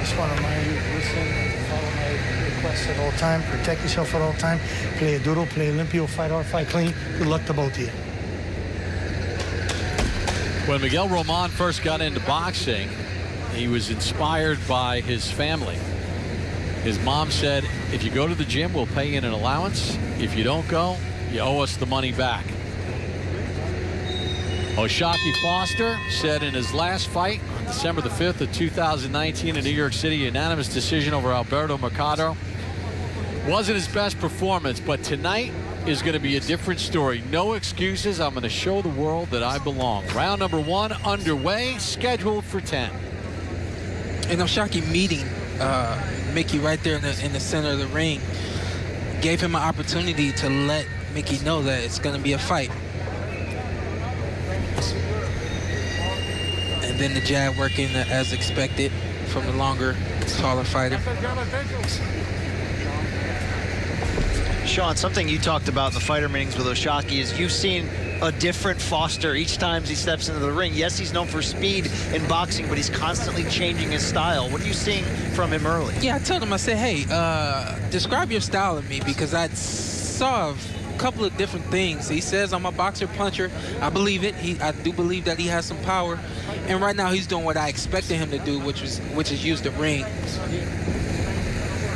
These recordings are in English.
just want to remind you, listen, follow my requests at all time, protect yourself at all time, play a doodle, play limpio, fight hard, fight clean. Good luck to both of you. When Miguel Roman first got into boxing, he was inspired by his family. His mom said, if you go to the gym, we'll pay you an allowance. If you don't go, you owe us the money back. Oshaki Foster said in his last fight on December the 5th of 2019 in New York City, unanimous decision over Alberto Mercado. Wasn't his best performance, but tonight is going to be a different story. No excuses. I'm going to show the world that I belong. Round number 1 underway, scheduled for 10. And Oshaki meeting Mickey right there in the center of the ring gave him an opportunity to let Mickey know that it's going to be a fight. And then the jab working as expected from the longer, taller fighter. Sean, something you talked about in the fighter meetings with Oshaki is you've seen a different Foster each time he steps into the ring. Yes, he's known for speed in boxing, but he's constantly changing his style. What are you seeing from him early? Yeah, I told him, I said, hey, describe your style to me, because I saw a couple of different things. He says I'm a boxer puncher. I believe it. I do believe that he has some power. And right now he's doing what I expected him to do, which is use the ring.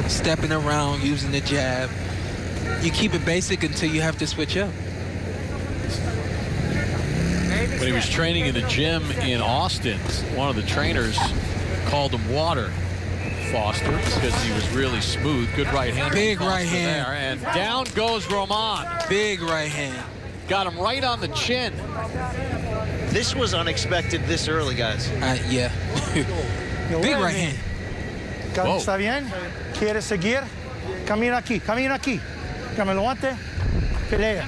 Stepping around, using the jab. You keep it basic until you have to switch up. When he was training in the gym in Austin, one of the trainers called him Water Foster because he was really smooth. Good right hand. Big right hand. There, and down goes Roman. Big right hand. Got him right on the chin. This was unexpected this early, guys. Yeah. Big right hand. ¿Está bien? ¿Quieres seguir? Camina aquí, camina aquí. Que me lo aguante. Pelea.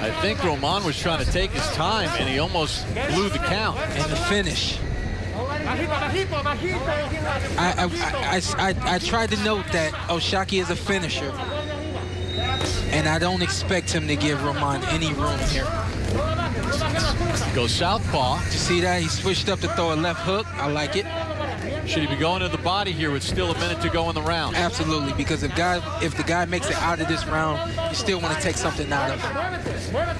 I think Roman was trying to take his time, and he almost blew the count. And the finish. I tried to note that Oshaki is a finisher, and I don't expect him to give Roman any room here. Goes southpaw. You see that? He switched up to throw a left hook. I like it. Should he be going to the body here with still a minute to go in the round? Absolutely, because if the guy makes it out of this round, you still want to take something out of him. One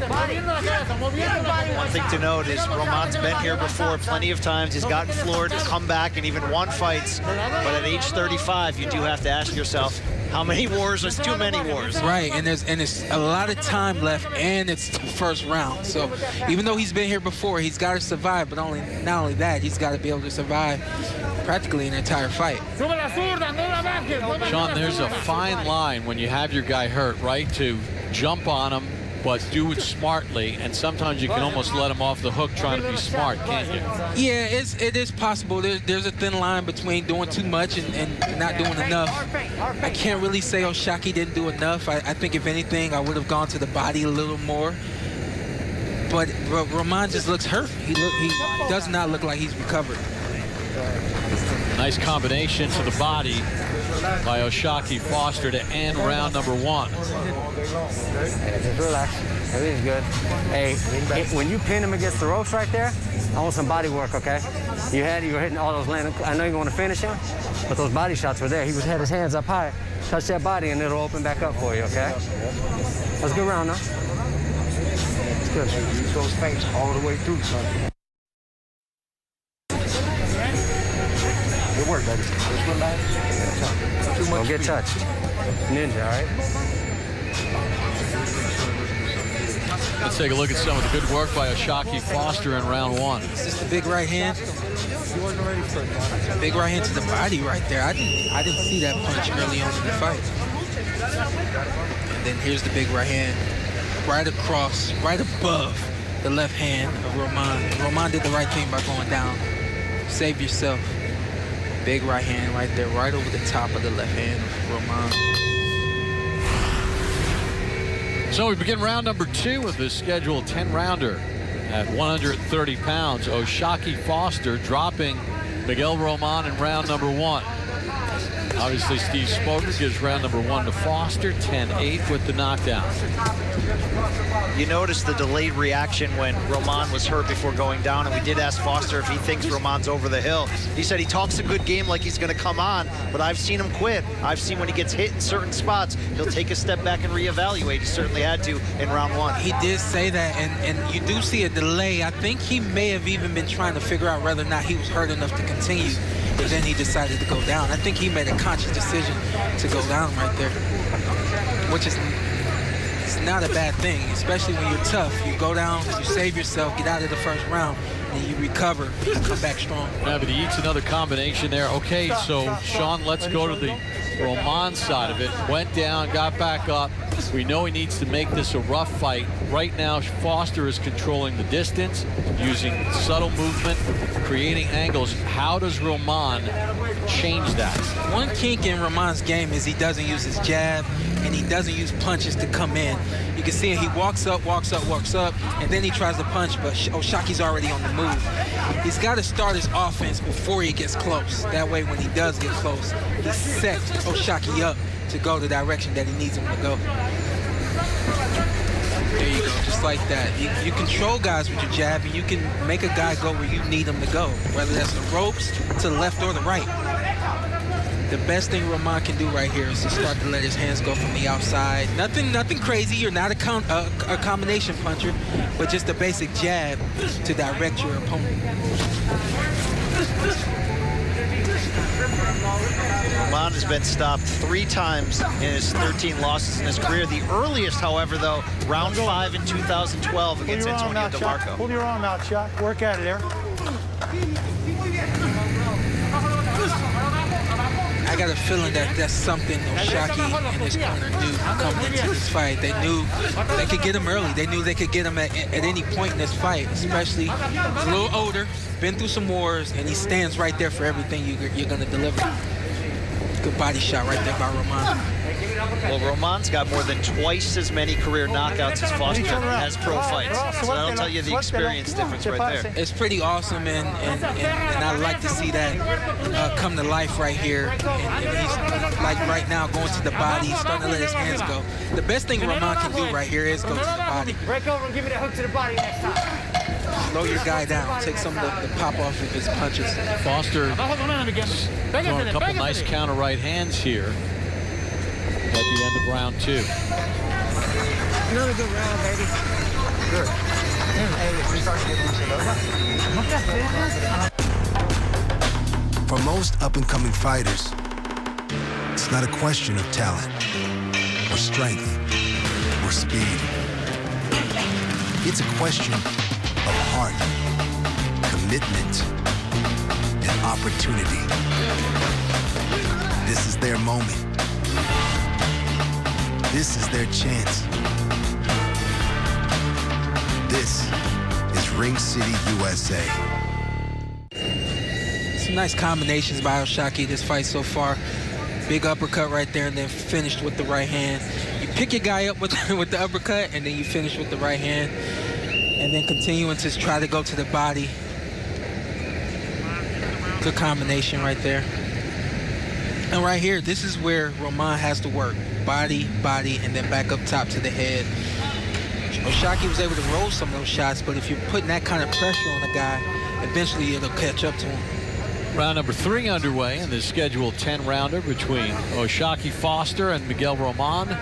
thing to note is Roman's been here before plenty of times. He's gotten floored, come back, and even won fights. But at age 35, you do have to ask yourself, how many wars? There's too many wars. Right, and there's a lot of time left, and it's the first round. So even though he's been here before, he's got to survive. But not only that, he's got to be able to survive practically an entire fight. Sean, there's a fine line when you have your guy hurt, right? To jump on him, but do it smartly, and sometimes you can almost let him off the hook trying to be smart, can't you? Yeah, it is possible. There's a thin line between doing too much and not doing enough. I can't really say Oshaki didn't do enough. I think if anything, I would have gone to the body a little more. But Roman just looks hurt. He does not look like he's recovered. Nice combination to the body by Oshaki Foster to end round number 1. Just relax. Everything's good. Hey, when you pin him against the ropes right there, I want some body work, okay? You were hitting all those landing. I know you want to finish him, but those body shots were there. He had his hands up high. Touch that body, and it'll open back up for you, okay? That's a good round, though. It's good. Use those feints all the way through, son. Good work, buddy. Just relax. Too much. Don't get touched. Ninja, all right? Let's take a look at some of the good work by Oshaki Foster in round 1. Is this the big right hand? Big right hand to the body right there. I didn't see that punch early on in the fight. And then here's the big right hand. Right across, right above the left hand of Roman. Roman did the right thing by going down. Save yourself. Big right hand right there, right over the top of the left hand of Roman. So we begin round number 2 of this scheduled 10-rounder at 130 pounds. Oshaki Foster dropping Miguel Roman in round number 1. Obviously, Steve Smoger gives round number 1 to Foster, 10-8 with the knockdown. You noticed the delayed reaction when Roman was hurt before going down, and we did ask Foster if he thinks Roman's over the hill. He said he talks a good game like he's going to come on, but I've seen him quit. I've seen when he gets hit in certain spots, he'll take a step back and reevaluate. He certainly had to in round 1. He did say that, and you do see a delay. I think he may have even been trying to figure out whether or not he was hurt enough to continue, but then he decided to go down. I think he made a conscious decision to go down right there, which is not a bad thing, especially when you're tough. You go down, you save yourself, get out of the first round, and you recover, you come back strong. Yeah, but he eats another combination there. Okay, so Sean, let's go to the Roman side of it. Went down, got back up. We know he needs to make this a rough fight. Right now, Foster is controlling the distance, using subtle movement, creating angles. How does Roman change that? One kink in Roman's game is he doesn't use his jab, and he doesn't use punches to come in. You can see he walks up, and then he tries to punch, but Oshaki's already on the move. He's got to start his offense before he gets close. That way, when he does get close, he sets Oshaki up to go the direction that he needs him to go. There you go, just like that. You control guys with your jab, and you can make a guy go where you need him to go, whether that's the ropes, to the left or the right. The best thing Roman can do right here is to start to let his hands go from the outside. Nothing crazy. You're not a combination puncher, but just a basic jab to direct your opponent. Roman has been stopped 3 times in his 13 losses in his career. The earliest, however, though, round 5 in 2012 against Antonio DeMarco. Pull your arm out, Chuck. Work out of there. I got a feeling that that's something Oshaki and his corner knew coming into this fight. They knew they could get him early. They knew they could get him at any point in this fight, especially he's a little older, been through some wars, and he stands right there for everything you're going to deliver. Good body shot right there by Roman. Well, Roman's got more than twice as many career knockouts as Foster has pro fights. So that'll tell you the experience difference right there. It's pretty awesome, and I like to see that come to life right here. And he's, like right now, going to the body, starting to let his hands go. The best thing Roman can do right here is go to the body. Break over and give me the hook to the body next time. Slow your guy down. Take some of the pop off of his punches. Foster throwing a couple nice counter right hands here at the end of round 2. Another good round, baby. Good. For most up-and-coming fighters, it's not a question of talent or strength or speed. It's a question of heart, commitment, and opportunity. This is their moment. This is their chance. This is Ring City, USA. Some nice combinations by Oshaki this fight so far. Big uppercut right there, and then finished with the right hand. You pick your guy up with the uppercut, and then you finish with the right hand, and then continuing to try to go to the body. Good combination right there. And right here, this is where Roman has to work. Body, and then back up top to the head. Oshaki was able to roll some of those shots, but if you're putting that kind of pressure on a guy, eventually it'll catch up to him. Round number 3 underway in the scheduled 10-rounder between Oshaki Foster and Miguel Roman.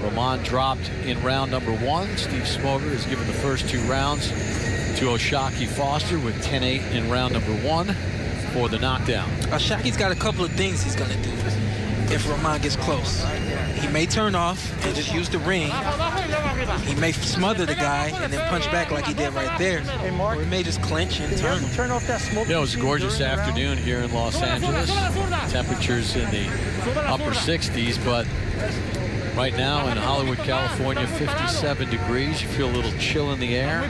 Roman dropped in round number 1. Steve Smoger has given the first 2 rounds to Oshaki Foster with 10-8 in round number 1 for the knockdown. Oshaki's got a couple of things he's gonna do if Roman gets close. He may turn off and just use the ring. He may smother the guy and then punch back like he did right there. Or he may just clinch and turn him. Turn off that smoke. It was a gorgeous afternoon here in Los Angeles. Temperatures in the upper 60s, but right now in Hollywood, California, 57 degrees. You feel a little chill in the air.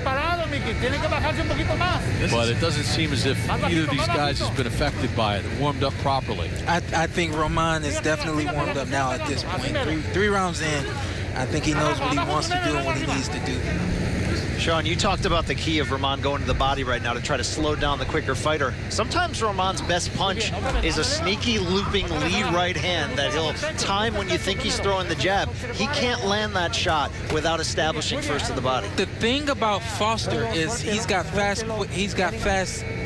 But it doesn't seem as if either of these guys has been affected by it. Warmed up properly. I think Roman is definitely warmed up now at this point. Three rounds in, I think he knows what he wants to do and what he needs to do. Sean, you talked about the key of Roman going to the body right now to try to slow down the quicker fighter. Sometimes Roman's best punch is a sneaky looping lead right hand that he'll time when you think he's throwing the jab. He can't land that shot without establishing first to the body. The thing about Foster is he's got fast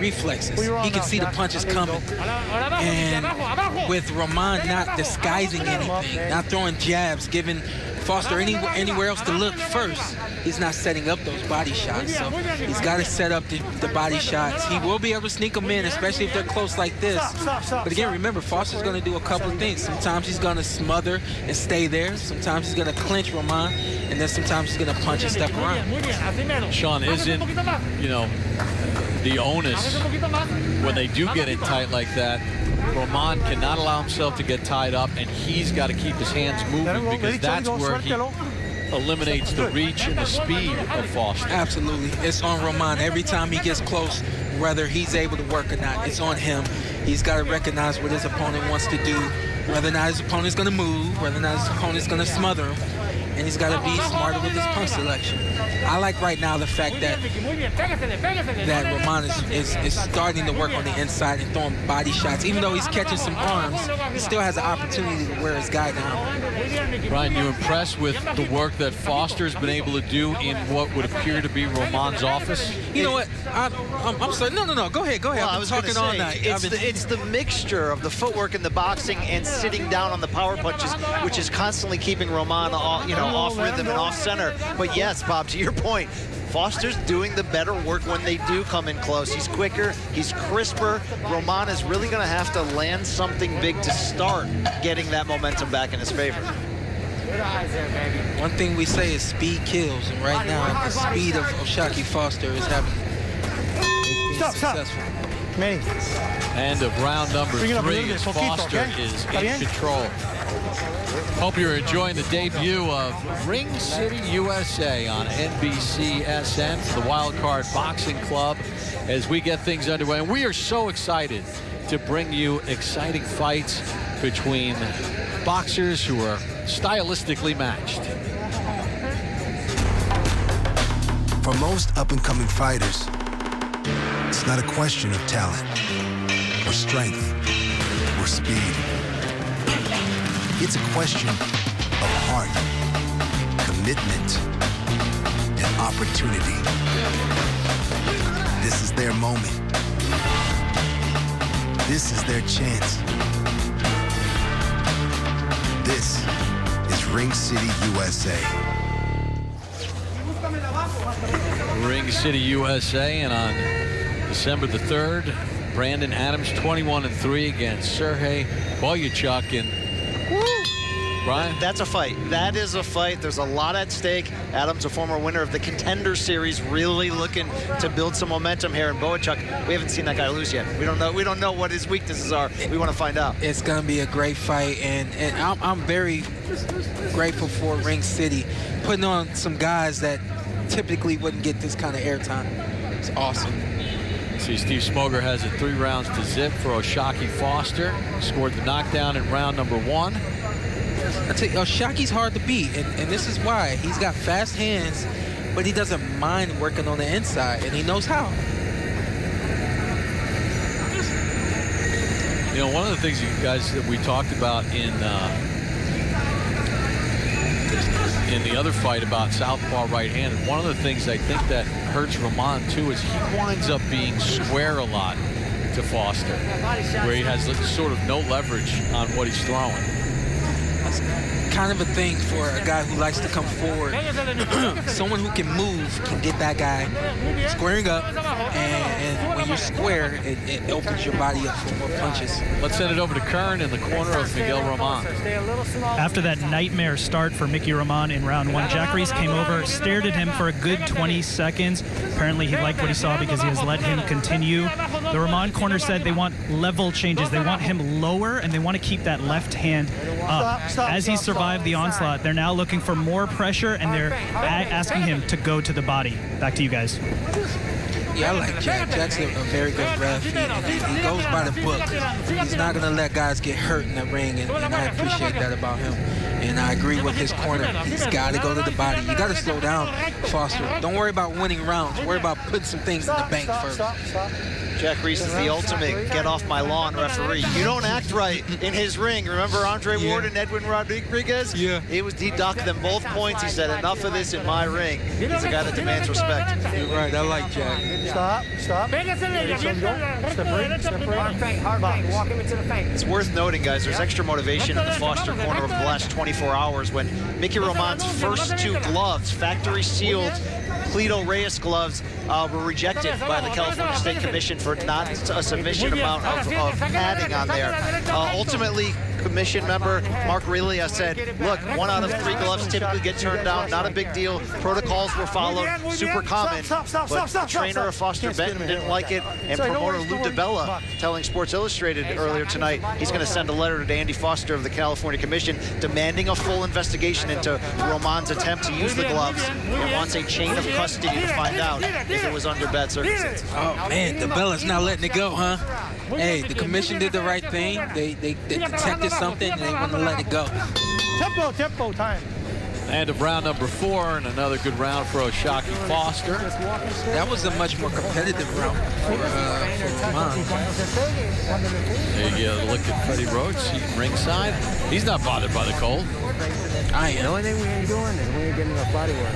reflexes. He can see the punches coming. And with Roman not disguising anything, not throwing jabs, giving Foster anywhere else to look first, he's not setting up those body shots. So he's got to set up the body shots. He will be able to sneak them in, especially if they're close like this. But again, remember, Foster's going to do a couple of things. Sometimes he's going to smother and stay there. Sometimes he's going to clinch Roman, and then sometimes he's going to punch and step around. Sean, isn't, you know, the onus when they do get it tight like that, Roman cannot allow himself to get tied up, and he's got to keep his hands moving because that's where he eliminates the reach and the speed of Foster. Absolutely. It's on Roman. Every time he gets close, whether he's able to work or not, it's on him. He's got to recognize what his opponent wants to do, whether or not his opponent's going to move, whether or not his opponent's going to smother him, and he's got to be smarter with his punch selection. I like right now the fact that Roman is starting to work on the inside and throwing body shots. Even though he's catching some arms, he still has an opportunity to wear his guy down. Brian, you impressed with the work that Foster's been able to do in what would appear to be Roman's office? You know what? I'm sorry. No. Go ahead. Well, I was talking all night. It's the mixture of the footwork and the boxing and sitting down on the power punches, which is constantly keeping Roman off rhythm and off center. But yes, Bob, to your point, Foster's doing the better work when they do come in close. He's quicker, he's crisper. Roman is really going to have to land something big to start getting that momentum back in his favor. One thing we say is speed kills, and right now the speed of Oshaki Foster is successful. End of round number 3 as Foster is in control. Hope you're enjoying the debut of Ring City USA on NBCSN for the Wild Card Boxing Club as we get things underway. And we are so excited to bring you exciting fights between boxers who are stylistically matched. For most up-and-coming fighters, it's not a question of talent or strength or speed. It's a question of heart, commitment, and opportunity. This is their moment. This is their chance. This is Ring City USA. Ring City USA, and on December the 3rd, Brandon Adams 21-3 against Sergey Boyachuk. And Brian? That's a fight. That is a fight. There's a lot at stake. Adams, a former winner of the Contender Series, really looking to build some momentum here. And Boyachuk, we haven't seen that guy lose yet. We don't know what his weaknesses are. We want to find out. It's going to be a great fight, and I'm very grateful for Ring City putting on some guys that typically wouldn't get this kind of airtime. It's awesome. See, Steve Smoger has it 3 rounds to zip for Oshaki Foster. Scored the knockdown in round number 1. I tell you, Oshaki's hard to beat, and this is why. He's got fast hands, but he doesn't mind working on the inside, and he knows how. You know, one of the things, you guys, that we talked about in the other fight about southpaw right-handed, one of the things I think that hurts Roman too is he winds up being square a lot to Foster, where he has sort of no leverage on what he's throwing. That's kind of a thing for a guy who likes to come forward. Someone who can move can get that guy squaring up, and when you're square, it opens your body up for more punches. Let's send it over to Kern in the corner of Miguel Roman. After that nightmare start for Mickey Roman in round 1, Jack Reese came over, stared at him for a good 20 seconds. Apparently he liked what he saw because he has let him continue. The Roman corner said they want level changes. They want him lower, and they want to keep that left hand up. As he survived the onslaught, they're now looking for more pressure, and they're asking him to go to the body. Back to you guys. Yeah, I like Jack. Jack's a very good ref. He goes by the book. He's not going to let guys get hurt in the ring, and I appreciate that about him. And I agree with his corner. He's got to go to the body. You got to slow down, Foster. Don't worry about winning rounds. Worry about putting some things in the bank first. Jack Reese is the ultimate get-off-my-lawn referee. You don't act right in his ring. Remember Andre Ward and Edwin Rodriguez? Yeah. He docked them both points. He said, enough of this in my ring. He's a guy that demands respect. You're right. I like Jack. Stop. Walk him into the feint. It's worth noting, guys, there's extra motivation in the Foster corner over the last 24 hours when Mickey Roman's first 2 gloves, factory-sealed Cleto Reyes gloves, were rejected by the California State Commission for not a sufficient amount of padding on there. Ultimately, Commission member Mark Relia said, look, 1 out of 3 gloves typically get turned down, not a big deal. Protocols were followed, super common. But the trainer of Foster Benton didn't like it, and promoter Lou DiBella telling Sports Illustrated earlier tonight he's going to send a letter to Andy Foster of the California Commission demanding a full investigation into Roman's attempt to use the gloves and wants a chain of custody to find out if it was under bad circumstances. Oh, man, DiBella's not letting it go, huh? Hey, the commission did the right thing. They detected something, and they want to let it go. Tempo time. End of round number 4, and another good round for Oshaki Foster. That was a much more competitive round for Roman. There you look at Freddie Roach, seated ringside. He's not bothered by the cold. I am. The only thing we ain't doing is we ain't getting enough body work.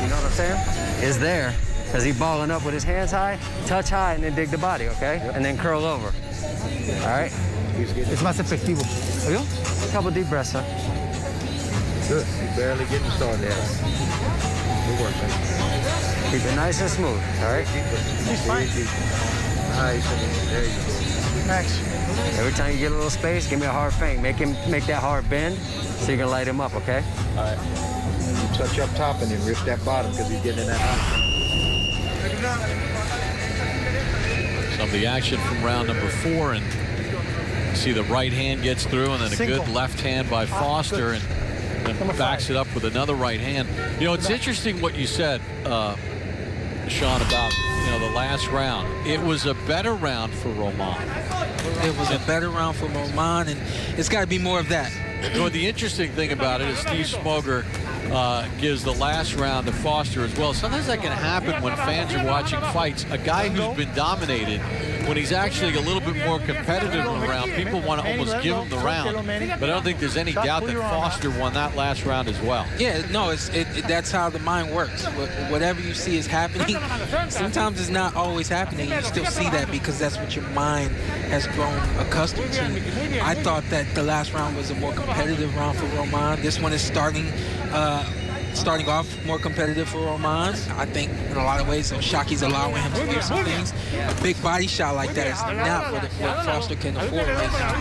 You know what I'm saying? Is there. Because he's balling up with his hands high, touch high, and then dig the body, okay? Yep. And then curl over. All right? Es más efectivo. A couple deep breaths, son. Good. You're barely getting started. Good work, man. Keep it nice and smooth, all right? He's fine. Nice. There you go. Max. Every time you get a little space, give me a hard feint. Make that hard bend so you can light him up, okay? All right. You touch up top and then rip that bottom because he's getting in that high. Some of the action from round number 4, and you see the right hand gets through, and then a good left hand by Foster, and then backs it up with another right hand. You know, it's interesting what you said, Sean, about the last round. It was a better round for Roman. It was a better round for Roman, and it's got to be more of that. You know, the interesting thing about it is Steve Smoger gives the last round to Foster as well. Sometimes that can happen when fans are watching fights. A guy who's been dominated, when he's actually a little bit more competitive in the round, people want to almost give him the round. But I don't think there's any doubt that Foster won that last round as well. Yeah, no, that's how the mind works. Whatever you see is happening. Sometimes it's not always happening. You still see that because that's what your mind has grown accustomed to. I thought that the last round was a more competitive round for Roman. This one is starting off more competitive for Roman. I think in a lot of ways Oshaki's allowing him to do some things. A big body shot like that is not what Foster can afford right now.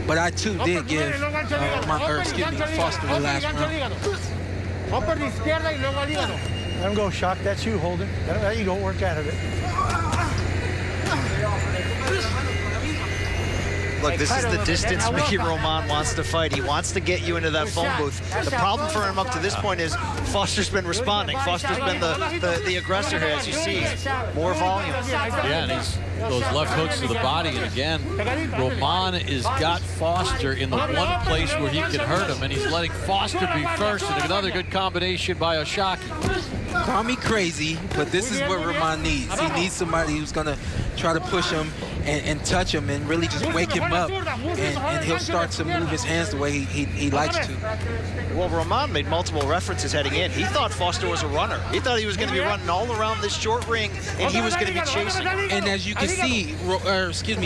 But I too did give Foster the last round. Let him go, Shock. That's you, hold it. There you go, work out of it. Look, this is the distance Mickey Roman wants to fight. He wants to get you into that phone booth. The problem for him up to this point is Foster's been responding. Foster's been the aggressor here, as you see. More volume. Yeah, and he's those left hooks to the body. And again, Roman has got Foster in the one place where he can hurt him, and he's letting Foster be first. And another good combination by Oshaki. Call me crazy, but this is what Roman needs. He needs somebody who's going to try to push him and touch him and really just wake him up, and he'll start to move his hands the way he likes to. Well, Roman made multiple references heading in. He thought Foster was a runner. He thought he was going to be running all around this short ring, and he was going to be chasing. And as you can see,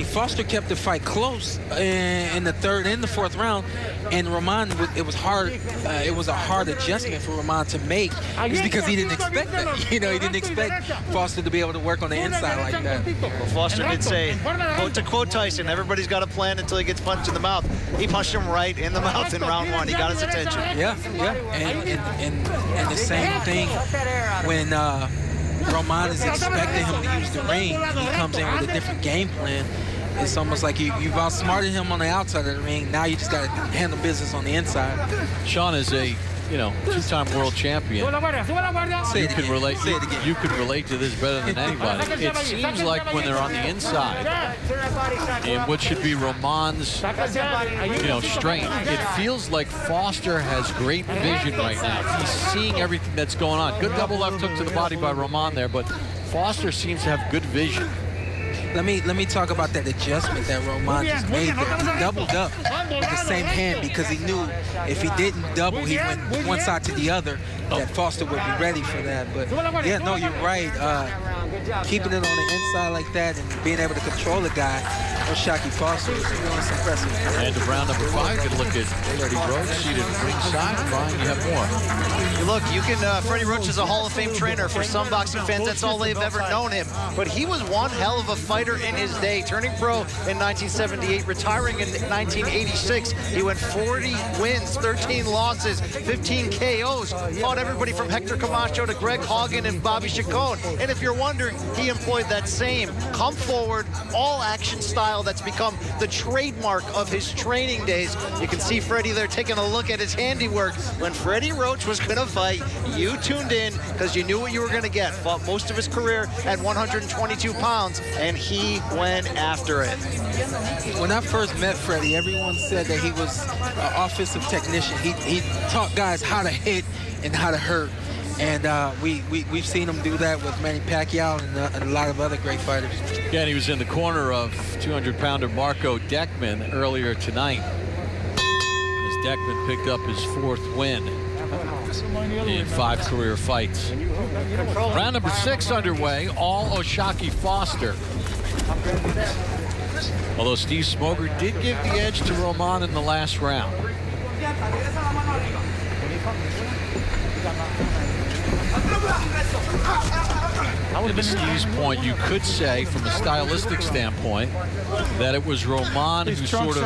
Foster kept the fight close in the third and the fourth round, and Roman, it was hard. It was a hard adjustment for Roman to make. It's because he didn't expect that. He didn't expect Foster to be able to work on the inside like that. Well, Foster did say, quote to quote Tyson, everybody's got a plan until he gets punched in the mouth. He punched him right in the mouth in round 1. He got his attention. Yeah. And the same thing when Roman is expecting him to use the ring, he comes in with a different game plan. It's almost like you've outsmarted him on the outside of the ring. Now you just got to handle business on the inside. Sean, is a you know, two-time world champion. Say it again. Say it again. You could relate to this better than anybody. It seems like when they're on the inside, in what should be Roman's, you know, strength, it feels like Foster has great vision right now. He's seeing everything that's going on. Good double left hook to the body by Roman there, but Foster seems to have good vision. Let me talk about that adjustment that Roman just made there. He doubled up with the same hand because he knew if he didn't double, he went one side to the other, that Foster would be ready for that. But yeah, no, you're right. Keeping it on the inside like that and being able to control a guy, Oshaki Foster is impressive. And of round number 5, good look at Freddie Roach seated ringside. Brian, you have more. Look, you can. Freddie Roach is a Hall of Fame trainer. For some boxing fans, that's all they've ever known him. But he was one hell of a fighter in his day. Turning pro in 1978, retiring in 1986. He went 40 wins, 13 losses, 15 KOs. Fought everybody from Hector Camacho to Greg Haugen and Bobby Chacon. And if you're wondering, he employed that same come forward, all action style that's become the trademark of his training days. You can see Freddie there taking a look at his handiwork. When Freddie Roach was going to fight, you tuned in because you knew what you were going to get. Fought most of his career at 122 pounds, and he went after it. When I first met Freddie, everyone said that he was an offensive technician. He taught guys how to hit and how to hurt. And we've seen him do that with Manny Pacquiao and a lot of other great fighters. Yeah, and he was in the corner of 200-pounder Marco Deckman earlier tonight, as Deckman picked up his 4th win in 5 career fights. Round number 6 underway, all Oshaki Foster. Although Steve Smoger did give the edge to Roman in the last round. To Steve's point, you could say, from a stylistic standpoint, that it was Roman who sort of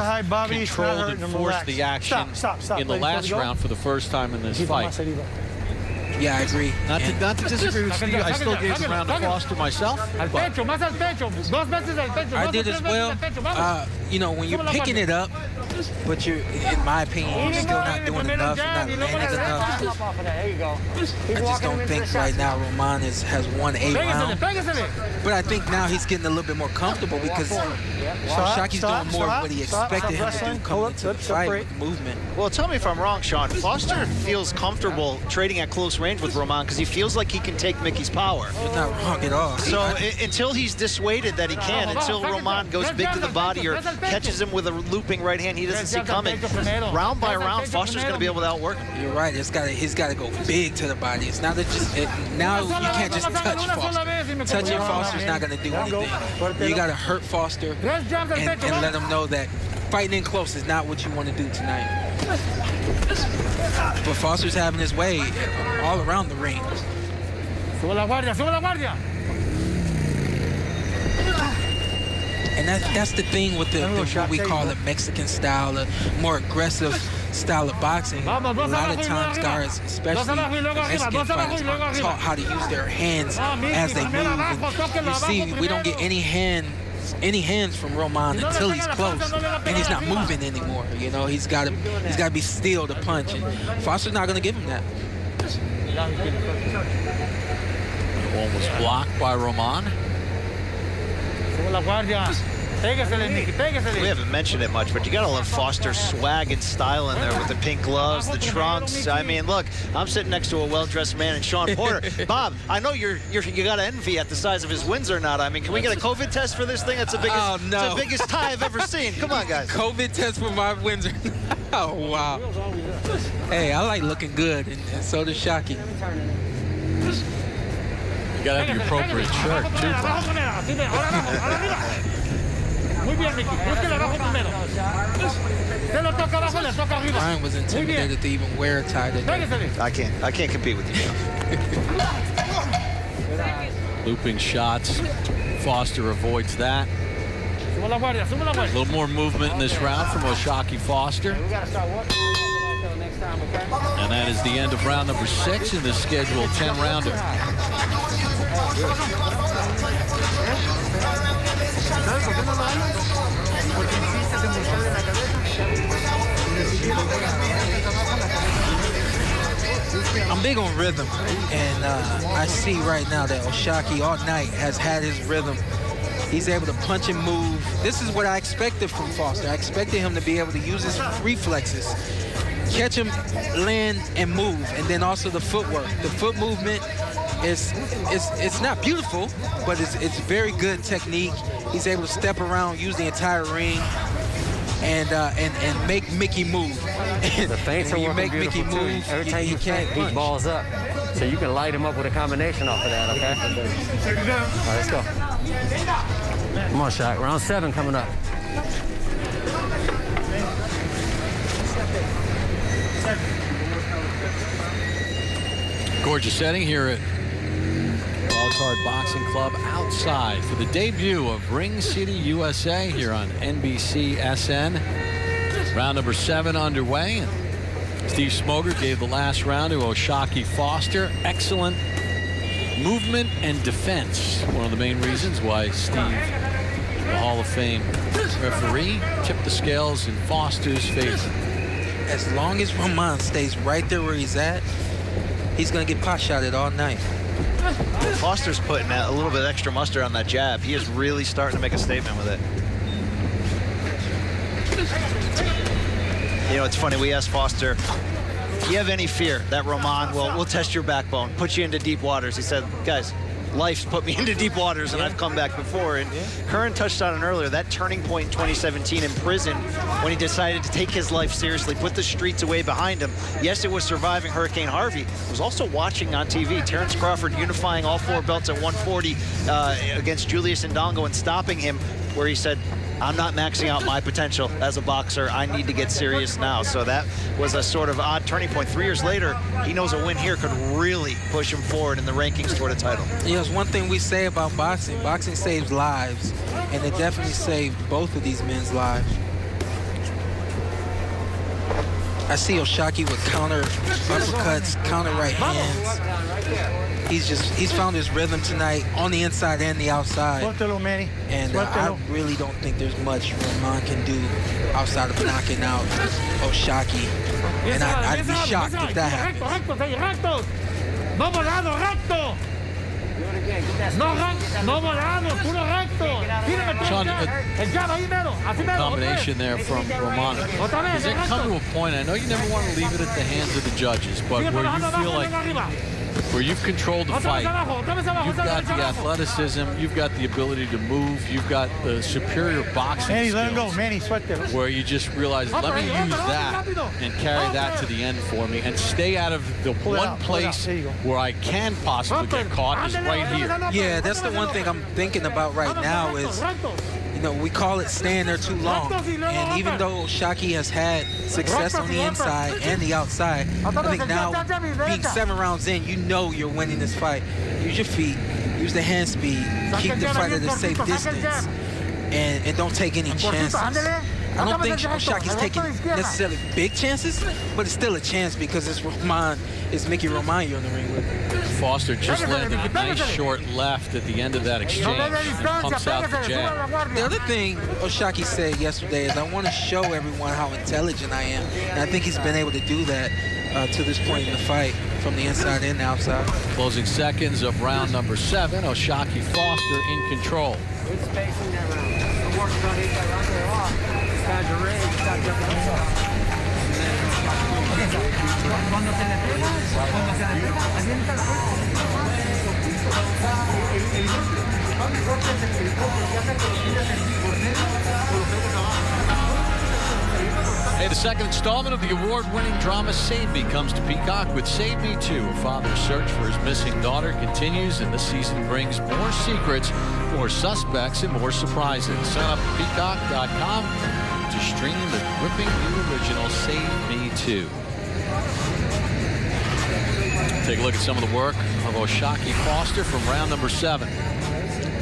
controlled and forced the action in the last round for the first time in this fight. Yeah, I agree. Not to disagree with Steve. I still gave the round to Foster myself. I did as well. You know, when you're picking it up, but you're, in my opinion, you're still not doing enough. You're not landing enough. I just don't think right now Roman has won a round. But I think now he's getting a little bit more comfortable because Oshaki's doing more of what he expected him to do coming into the fight with the movement. Well, tell me if I'm wrong, Sean. Foster feels comfortable trading at close range with Roman because he feels like he can take Mickey's power. You're not wrong at all. So until he's dissuaded that he can, until Roman goes big to the body or catches him with a looping right hand he doesn't see coming, round by round, Foster's going to be able to outwork him. You're right. He's got to go big to the body. It's not that now you can't just touch Foster. Touching Foster's not going to do anything. You got to hurt Foster and let him know that fighting in close is not what you want to do tonight. But Foster's having his way all around the ring. And that's the thing with what we call the Mexican style, the more aggressive style of boxing. A lot of times guys, especially Mexican fighters, are taught how to use their hands as they move. And you see, we don't get any hands from Roman until he's close, and he's not moving anymore. You know, he's got to be still to punch, and Foster's not going to give him that. One was blocked by Roman. We haven't mentioned it much, but you gotta love Foster's swag and style in there with the pink gloves, the trunks. I mean, look, I'm sitting next to a well-dressed man in Sean Porter. Bob, I know you got envy at the size of his wins or not. I mean, can we get a COVID test for this thing? That's the biggest, it's the biggest tie I've ever seen. Come on, guys. COVID test for my wins. Oh wow. Hey, I like looking good, and so does Shocky. You gotta have the appropriate shirt too, Bob. Brian was intimidated to even wear a tie today. I can't compete with you. Looping shots. Foster avoids that. A little more movement in this round from Oshaki Foster. And that is the end of round number 6 in the scheduled 10-rounder. big on rhythm, and I see right now that Oshaki all night has had his rhythm. He's able to punch and move. This is what I expected from Foster. I expected him to be able to use his reflexes, catch him, land, and move, and then also the footwork. The foot movement it's not beautiful, but it's very good technique. He's able to step around, use the entire ring, and make Mickey move. The feints are working beautiful too. Every time you feint, he balls up. So you can light him up with a combination off of that, okay? All right, let's go. Come on, Shaq. Round 7 coming up. Gorgeous setting here at Wildcard Boxing Club outside for the debut of Ring City USA here on NBC SN. Round number 7 underway. Steve Smoger gave the last round to Oshaki Foster. Excellent movement and defense. One of the main reasons why Steve, the Hall of Fame referee, tipped the scales in Foster's favor. As long as Roman stays right there where he's at, he's going to get pot-shotted all night. Foster's putting a little bit extra mustard on that jab. He is really starting to make a statement with it. You know, it's funny, we asked Foster, do you have any fear that Roman will test your backbone, put you into deep waters? He said, guys, life's put me into deep waters, and I've come back before. And Curran touched on it earlier, that turning point in 2017 in prison when he decided to take his life seriously, put the streets away behind him. Yes, it was surviving Hurricane Harvey. It was also watching on TV Terrence Crawford unifying all 4 belts at 140 against Julius Ndongo and stopping him, where he said, I'm not maxing out my potential as a boxer. I need to get serious now. So that was a sort of odd turning point. 3 years later, he knows a win here could really push him forward in the rankings toward a title. Yes, one thing we say about boxing, boxing saves lives, and it definitely saved both of these men's lives. I see Oshaki with counter uppercuts, counter right hands. He's found his rhythm tonight on the inside and the outside. And I really don't think there's much Roman can do outside of knocking out Oshaki. And I'd be shocked if that happens. Sean, a combination there from Roman. Does it come to a point, I know you never want to leave it at the hands of the judges, but where you feel like where you've controlled the fight, you've got the athleticism, you've got the ability to move, you've got the superior boxing skills, where you just realize, let me use that and carry that to the end for me and stay out of the one place where I can possibly get caught is right here. Yeah, that's the one thing I'm thinking about right now is, you know, we call it staying there too long. And even though Oshaki has had success on the inside and the outside, I think now, being 7 rounds in, you know you're winning this fight. Use your feet, use the hand speed, keep the fight at a safe distance, and don't take any chances. I don't think Oshaki's taking necessarily big chances, but it's still a chance because it's Mickey Roman you're in the ring with. Foster just landed a nice short left at the end of that exchange and pumps out the jab. The other thing Oshaki said yesterday is, I want to show everyone how intelligent I am. And I think he's been able to do that to this point in the fight, from the inside and the outside. Closing seconds of round number 7, Oshaki Foster in control. Good spacing there, man. The work's done, he's got right there off. This guy's a ring, he's got jumping inside. Hey, the second installment of the award-winning drama Save Me comes to Peacock with Save Me 2. A father's search for his missing daughter continues, and the season brings more secrets, more suspects, and more surprises. Sign up at peacock.com to stream the gripping new original Save Me 2. Take a look at some of the work of Oshaki Foster from round number 7.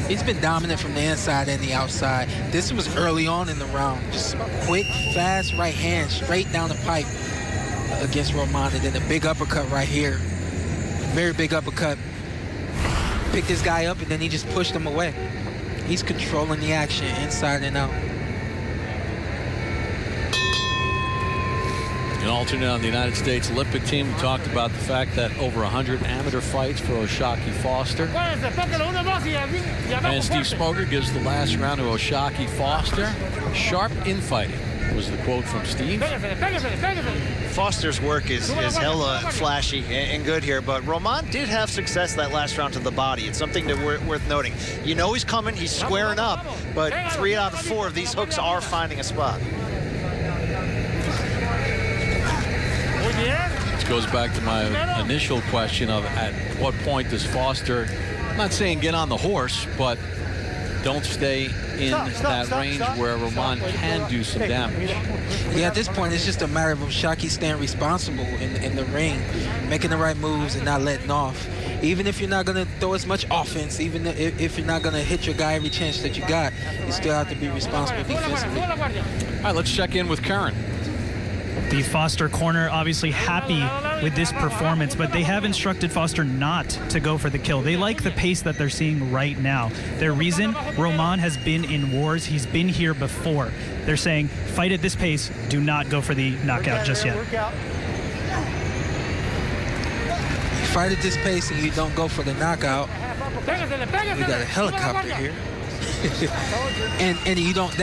He's been dominant from the inside and the outside. This was early on in the round. Just quick, fast right hand straight down the pipe against Roman. And then a big uppercut right here. Very big uppercut. Picked this guy up and then he just pushed him away. He's controlling the action inside and out. An alternate on the United States Olympic team. We talked about the fact that over 100 amateur fights for Oshaki Foster. And Steve Smoger gives the last round to Oshaki Foster. Sharp infighting was the quote from Steve. Foster's work is hella flashy and good here, but Roman did have success that last round to the body. It's something that worth noting. You know he's coming, he's squaring up, but 3 out of 4 of these hooks are finding a spot. This goes back to my initial question of at what point does Foster, I'm not saying get on the horse, but don't stay in that range where Roman can do some damage. Yeah, at this point, it's just a matter of Oshaki staying responsible in the ring, making the right moves and not letting off. Even if you're not going to throw as much offense, even if you're not going to hit your guy every chance that you got, you still have to be responsible defensively. All right, let's check in with Curran. The Foster corner obviously happy with this performance, but they have instructed Foster not to go for the kill. They like the pace that they're seeing right now. Their reason, Roman has been in wars. He's been here before. They're saying, fight at this pace. Do not go for the knockout just yet. You fight at this pace and you don't go for the knockout. We got a helicopter here. and you don't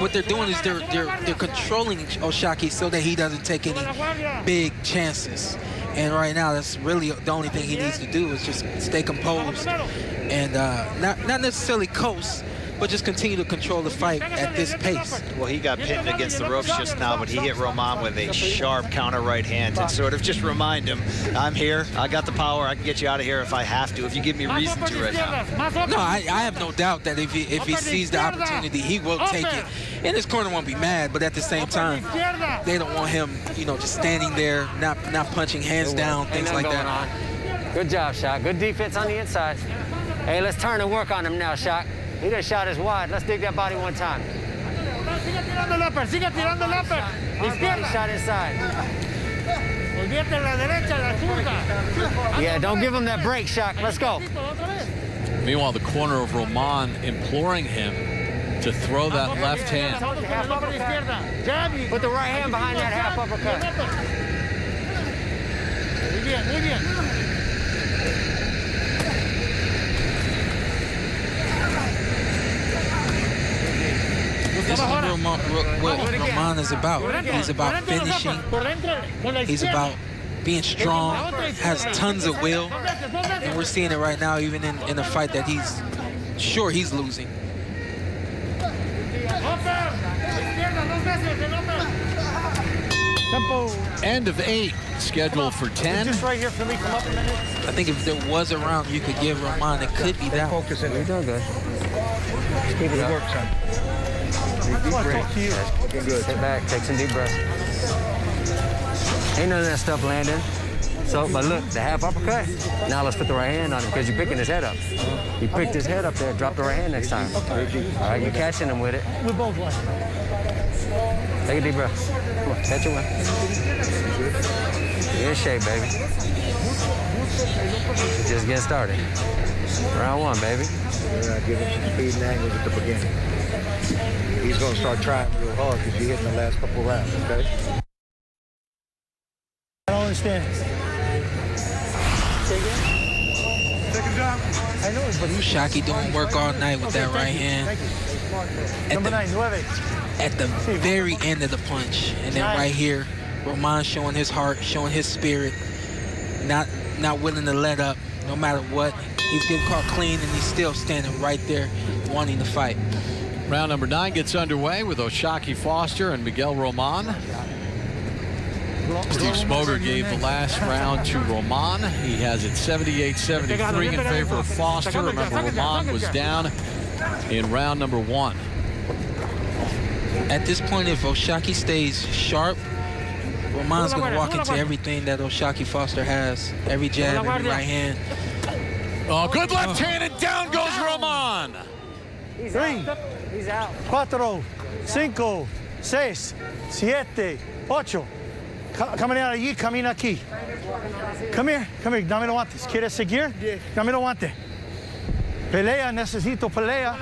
what they're doing is they're controlling Oshaki so that he doesn't take any big chances. And right now that's really the only thing he needs to do is just stay composed and not necessarily coast, but just continue to control the fight at this pace. Well, he got pinned against the ropes just now, but he hit Roman with a sharp counter right hand and sort of just remind him, I'm here, I got the power, I can get you out of here if I have to, if you give me reason to right now. No, I have no doubt that if he sees the opportunity, he will take it. And his corner won't be mad, but at the same time, they don't want him, just standing there, not punching hands down, things like that. Good job, Shaq. Good defense on the inside. Hey, let's turn and work on him now, Shaq. He just shot his wide. Let's dig that body one time. He shot inside. Yeah, don't give him that break, Shaq. Let's go. Meanwhile, the corner of Roman imploring him to throw that left hand. Put the right hand behind that half uppercut. This is what Roman is about. He's about finishing. He's about being strong, has tons of will. And we're seeing it right now, even in a fight that he's sure he's losing. End of 8, scheduled for 10. Just right here for me, come up a minute. I think if there was a round you could give Roman, it could be that. Focus in You're there. doing good. Keep it Good up. work, son. I want to talk to you. Looking good. Sit back, take some deep breaths. Ain't none of that stuff landing. So, but look, the half uppercut. Now let's put the right hand on him because you're picking his head up. You picked his head up there, drop the right hand next time. All right, you're catching him with it. We both won. Take a deep breath. Come on, catch it one. You're in shape, baby. Just getting started. Round 1, baby. Give him some speed and angles at the beginning. He's going to start trying real hard because he hit in the last couple rounds, okay? I don't understand. Say again? Second job. I know, but Oshaki doing work all night with that right hand. Number 9, 9. At the very end of the punch. And then right here, Roman showing his heart, showing his spirit, not willing to let up no matter what. He's getting caught clean and he's still standing right there wanting to fight. Round number 9 gets underway with Oshaki Foster and Miguel Roman. Steve Smoger gave the last round to Roman. He has it 78-73 in favor of Foster. Remember, Roman was down in round number 1. At this point, if Oshaki stays sharp, Roman's going to walk into everything that Oshaki Foster has. Every jab, every right hand. Oh, good left hand, and down goes Roman. He's 3, out. He's out. 4, 5, 6, 7, 8. Camina allí, camina aquí. Come here, dame los guantes. ¿Quieres seguir? Dame los guantes. Pelea, necesito pelea.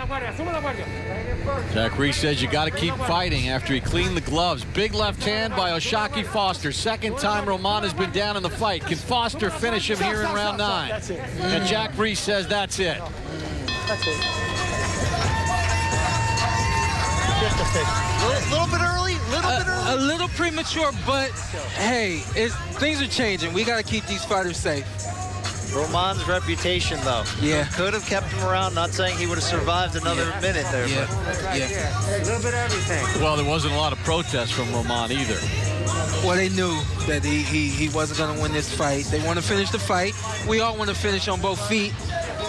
Jack Reese says you got to keep fighting after he cleaned the gloves. Big left hand by Oshaki Foster. Second time Roman has been down in the fight. Can Foster finish him here in round 9? That's it. And Jack Reese says that's it. That's it. Just a fix. Little bit early, A little premature, but hey, things are changing. We got to keep these fighters safe. Roman's reputation, though. Yeah. Could have kept him around, not saying he would have survived another minute there. Yeah. But. Yeah. A little bit of everything. Well, there wasn't a lot of protest from Roman either. Well, they knew that he wasn't going to win this fight. They want to finish the fight. We all want to finish on both feet.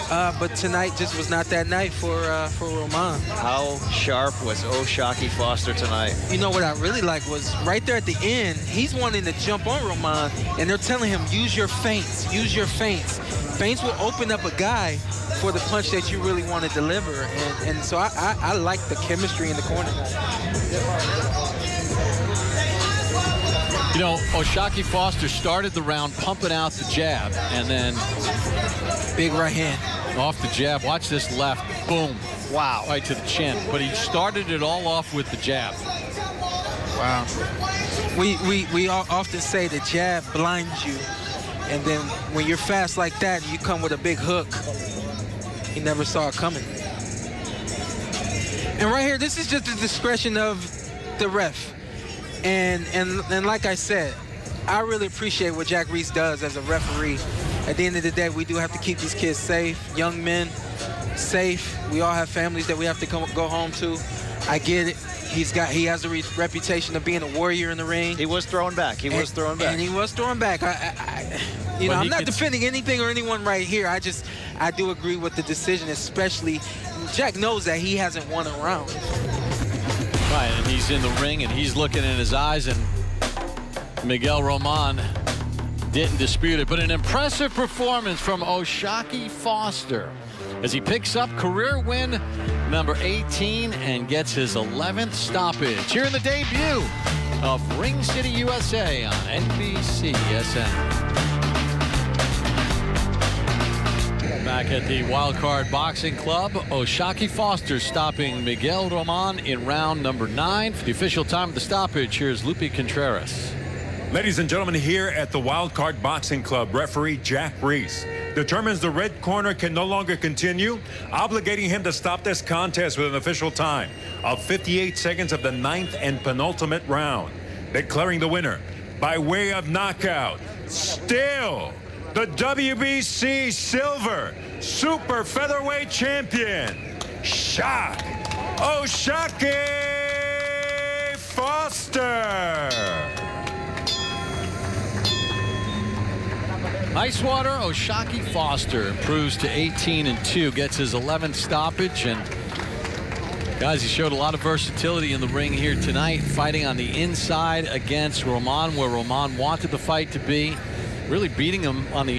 But tonight just was not that night for Roman. How sharp was Oshaki Foster tonight? You know what I really like was right there at the end, he's wanting to jump on Roman, and they're telling him, use your feints, use your feints. Feints will open up a guy for the punch that you really want to deliver. And so I like the chemistry in the corner. You know, Oshaki Foster started the round pumping out the jab, and then big right hand. Off the jab. Watch this left. Boom. Wow. Right to the chin. But he started it all off with the jab. Wow. We all often say the jab blinds you. And then when you're fast like that, you come with a big hook. He never saw it coming. And right here, this is just the discretion of the ref. And like I said, I really appreciate what Jack Reese does as a referee. At the end of the day, we do have to keep these kids safe, young men safe. We all have families that we have to go home to. I get it. He has a reputation of being a warrior in the ring. He was throwing back. And he was throwing back. I'm not defending anything or anyone right here. I do agree with the decision, especially Jack knows that he hasn't won a round. Right, and he's in the ring and he's looking in his eyes, and Miguel Roman didn't dispute it. But an impressive performance from Oshaki Foster as he picks up career win number 18 and gets his 11th stoppage here in the debut of Ring City USA on NBCSN. Back at the Wild Card Boxing Club, Oshaki Foster stopping Miguel Roman in round number 9. For the official time of the stoppage, here's Lupe Contreras. Ladies and gentlemen, here at the Wild Card Boxing Club, referee Jack Reese determines the red corner can no longer continue, obligating him to stop this contest with an official time of 58 seconds of the 9th and penultimate round, declaring the winner by way of knockout, still the WBC Silver Super Featherweight Champion, Oshaki Foster. Ice water, Oshaki Foster improves to 18-2, gets his 11th stoppage. And guys, he showed a lot of versatility in the ring here tonight, fighting on the inside against Roman, where Roman wanted the fight to be, really beating him on the